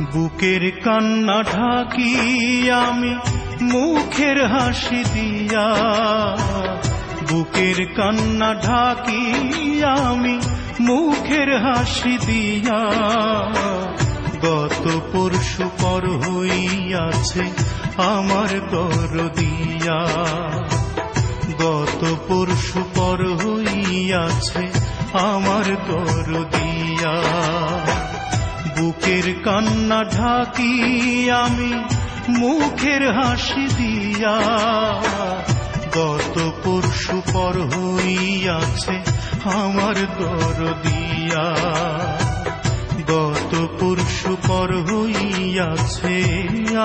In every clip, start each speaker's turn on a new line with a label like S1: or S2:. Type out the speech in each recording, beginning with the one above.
S1: বুকের কান্না ঢাকি আমি মুখের হাসি দিয়া, বুকের কান্না ঢাকি আমি মুখের হাসি দিয়া। গত পরশু পর হইয়াছে আমার দরদিয়া, গত পরশু পর হইয়াছে আমার দরদিয়া। বুকের কান্না ঢাকি আমি মুখের হাসি দিয়া, গত পরশু পর হইয়াছে আমার দরদিয়া, গত পরশু পর হইয়াছে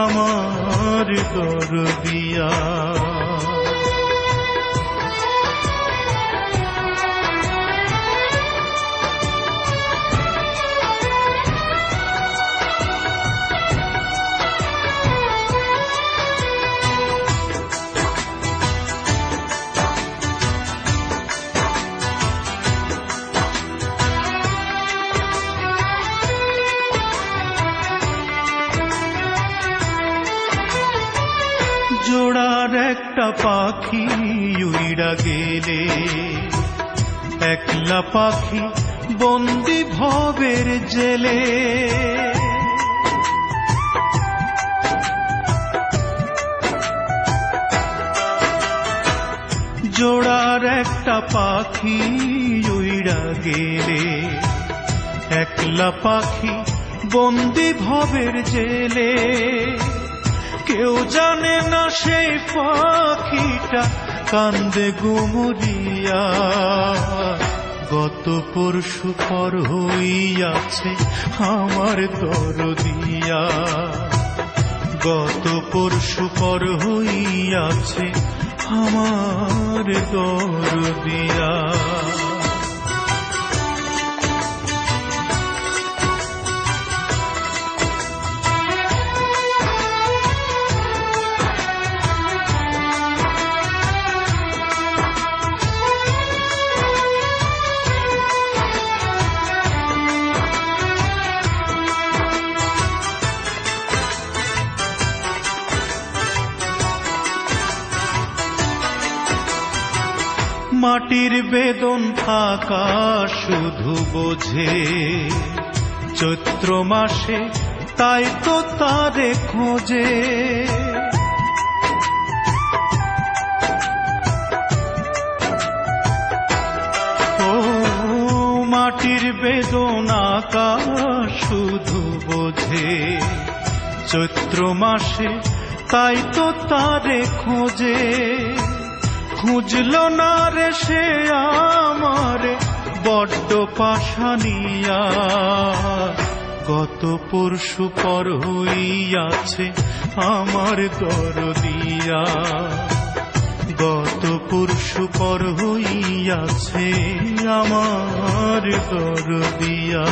S1: আমার দরদিয়া। জোড়ার একটা পাখি উইড়া গেলে, একলা পাখি বন্দি ভবের জেলে। জোড়ার একটা পাখি উইড়া গেলে, একলা পাখি বন্দি ভবের জেলে। কেউ জানে না সেই পাখিটা কান্দে গুমরিয়া, গত পরশু পর হইয়াছে আমার দরদিয়া, গত পরশু পর হইয়াছে আমার দরদিয়া। মাটির বেদন থাকা শুধু বোঝে চৈত্র মাসে, তাই তো তারে খোঁজে। ও মাটির বেদন আকা শুধু বোঝে চৈত্র মাসে, তাই তো তারে খোঁজে। খুঁজল না রে সে আমারে বড্ড পাশানিয়া, গত পরশু পর হইয়াছে আমার দরদিয়া, গত পরশু পর হইয়াছে আমার দরদিয়া।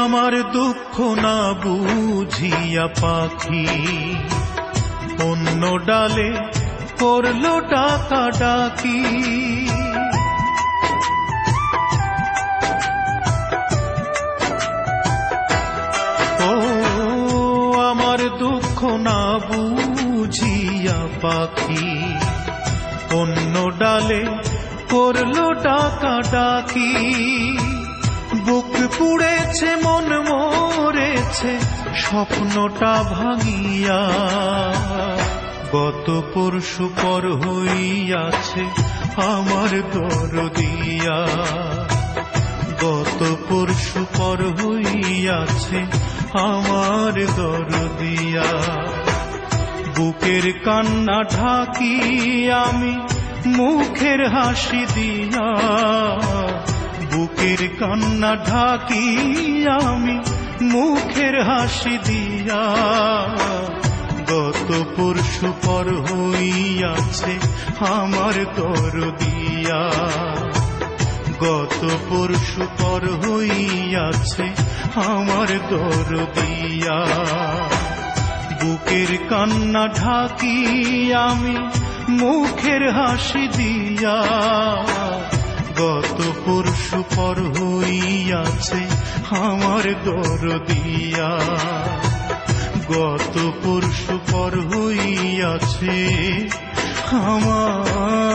S1: আমার দুঃখ না বুঝিয়া পাখি অন্য ডালে করলো ডাকা ডাকি। ও আমার দুঃখ না বুঝিয়া পাখি অন্য ডালে করলো ডাকা ডাকি। বুক পুড়েছে মন মরেছে স্বপ্নটা ভাঙিয়া, গত পরশু পর হইয়াছে আমার দরদিয়া, গত পরশু পর হইয়াছে আমার দরদিয়া। বুকের কান্না ঢাকি আমি মুখের হাসি দিয়া, বুকের কান্না ঢাকি আমি মুখের হাসি দিয়া। পরশু পর হইয়াছে আমার দরদিয়া, গত পরশু পর হইয়াছে আমার দরদিয়া। বুকের কান্না ঢাকি আমি মুখের হাসি দিয়া, গত পরশু পর হইয়াছে আমার দরদিয়া, গত পরশু পর হইয়াছে আমার